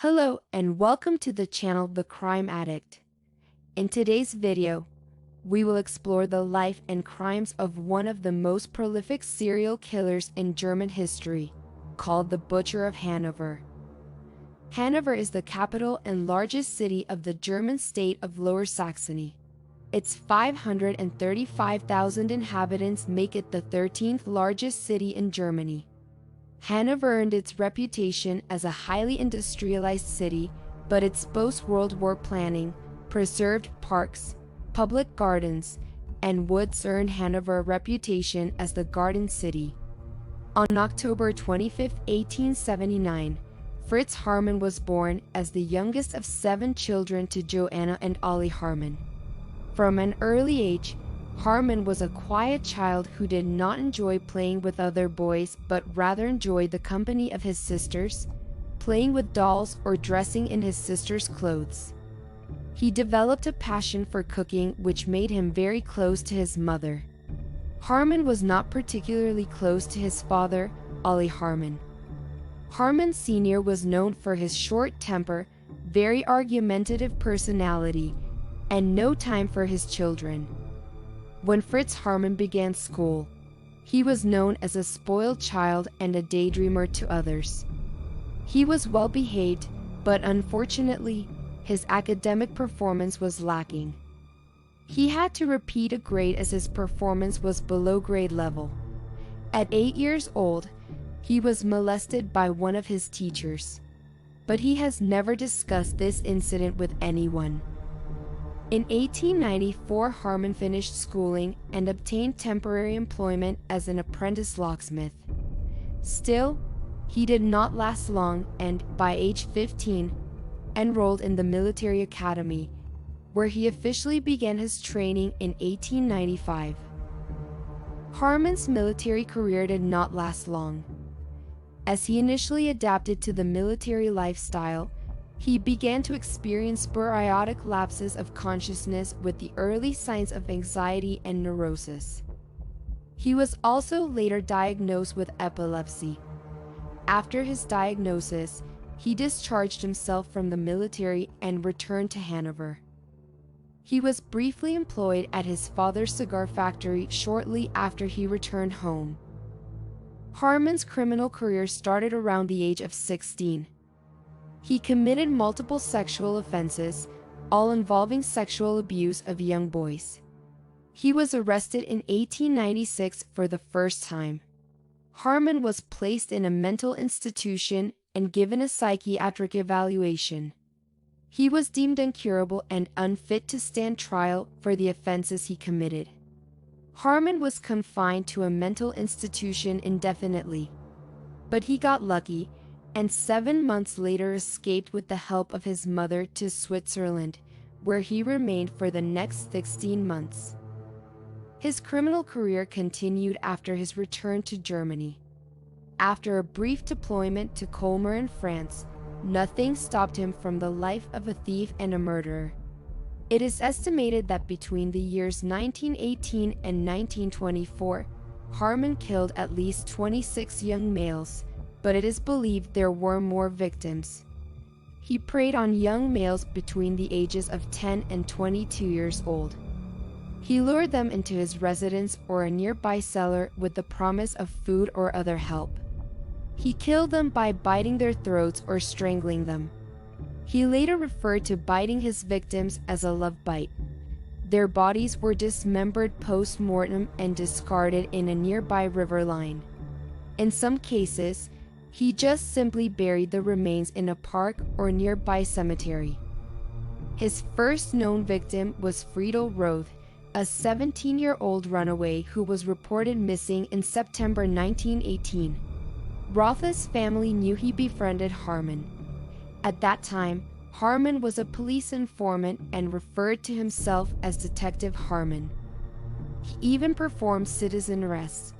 Hello and welcome to the channel The Crime Addict. In today's video, we will explore the life and crimes of one of the most prolific serial killers in German history, called the Butcher of Hannover. Hannover is the capital and largest city of the German state of Lower Saxony. Its 535,000 inhabitants make it the 13th largest city in Germany. Hannover earned its reputation as a highly industrialized city, but its post-World War planning, preserved parks, public gardens, and woods earned Hannover a reputation as the Garden City. On October 25, 1879, Fritz Haarmann was born as the youngest of 7 children to Joanna and Olli Haarmann. From an early age, Haarmann was a quiet child who did not enjoy playing with other boys but rather enjoyed the company of his sisters, playing with dolls or dressing in his sisters' clothes. He developed a passion for cooking which made him very close to his mother. Haarmann was not particularly close to his father, Olli Haarmann. Haarmann Sr. was known for his short temper, very argumentative personality, and no time for his children. When Fritz Haarmann began school, he was known as a spoiled child and a daydreamer to others. He was well behaved, but unfortunately, his academic performance was lacking. He had to repeat a grade as his performance was below grade level. At 8 years old, he was molested by one of his teachers, but he has never discussed this incident with anyone. In 1894, Haarmann finished schooling and obtained temporary employment as an apprentice locksmith. Still, he did not last long and, by age 15, enrolled in the military academy, where he officially began his training in 1895. Haarmann's military career did not last long. As he initially adapted to the military lifestyle, he began to experience sporadic lapses of consciousness with the early signs of anxiety and neurosis. He was also later diagnosed with epilepsy. After his diagnosis, he discharged himself from the military and returned to Hannover. He was briefly employed at his father's cigar factory shortly after he returned home. Haarmann's criminal career started around the age of 16. He committed multiple sexual offenses, all involving sexual abuse of young boys. He was arrested in 1896 for the first time. Haarmann was placed in a mental institution and given a psychiatric evaluation. He was deemed incurable and unfit to stand trial for the offenses he committed. Haarmann was confined to a mental institution indefinitely. But he got lucky, and 7 months later escaped with the help of his mother to Switzerland, where he remained for the next 16 months. His criminal career continued after his return to Germany. After a brief deployment to Colmar in France, nothing stopped him from the life of a thief and a murderer. It is estimated that between the years 1918 and 1924, Haarmann killed at least 26 young males, but it is believed there were more victims. He preyed on young males between the ages of 10 and 22 years old. He lured them into his residence or a nearby cellar with the promise of food or other help. He killed them by biting their throats or strangling them. He later referred to biting his victims as a love bite. Their bodies were dismembered post-mortem and discarded in a nearby river line. In some cases, he just simply buried the remains in a park or nearby cemetery. His first known victim was Friedel Roth, a 17-year-old runaway who was reported missing in September 1918. Roth's family knew he befriended Haarmann. At that time, Haarmann was a police informant and referred to himself as Detective Haarmann. He even performed citizen arrests.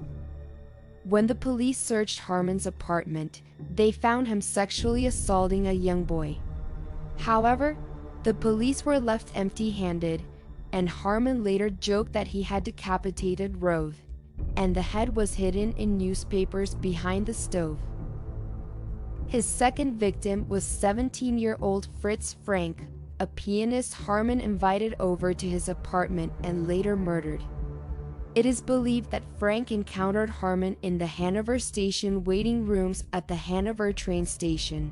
When the police searched Haarmann's apartment, they found him sexually assaulting a young boy. However, the police were left empty-handed, and Haarmann later joked that he had decapitated Roth, and the head was hidden in newspapers behind the stove. His second victim was 17-year-old Fritz Frank, a pianist Haarmann invited over to his apartment and later murdered. It is believed that Frank encountered Haarmann in the Hannover station waiting rooms at the Hannover train station.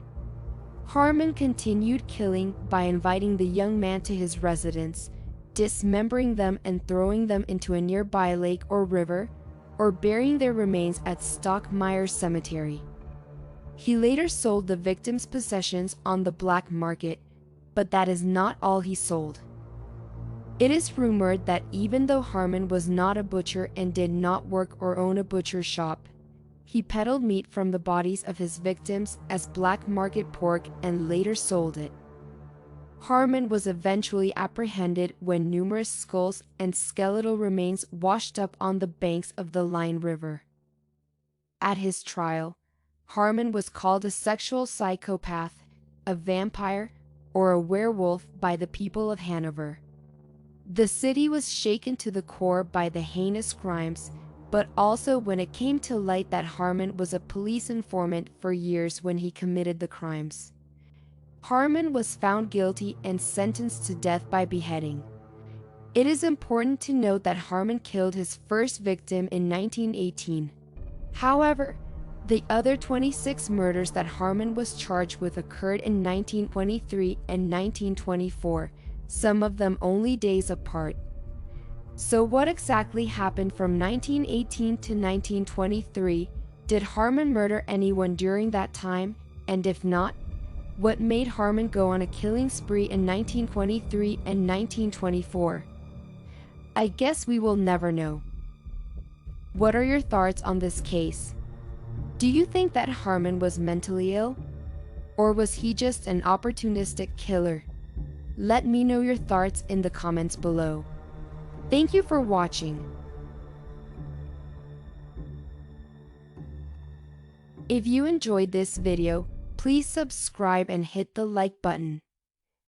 Haarmann continued killing by inviting the young man to his residence, dismembering them and throwing them into a nearby lake or river, or burying their remains at Stockmeyer Cemetery. He later sold the victim's possessions on the black market, but that is not all he sold. It is rumored that even though Haarmann was not a butcher and did not work or own a butcher shop, he peddled meat from the bodies of his victims as black market pork and later sold it. Haarmann was eventually apprehended when numerous skulls and skeletal remains washed up on the banks of the Rhine River. At his trial, Haarmann was called a sexual psychopath, a vampire, or a werewolf by the people of Hannover. The city was shaken to the core by the heinous crimes, but also when it came to light that Haarmann was a police informant for years when he committed the crimes. Haarmann was found guilty and sentenced to death by beheading. It is important to note that Haarmann killed his first victim in 1918. However, the other 26 murders that Haarmann was charged with occurred in 1923 and 1924, some of them only days apart. So what exactly happened from 1918 to 1923? Did Haarmann murder anyone during that time? And if not, what made Haarmann go on a killing spree in 1923 and 1924? I guess we will never know. What are your thoughts on this case? Do you think that Haarmann was mentally ill? Or was he just an opportunistic killer? Let me know your thoughts in the comments below. Thank you for watching. If you enjoyed this video, please subscribe and hit the like button.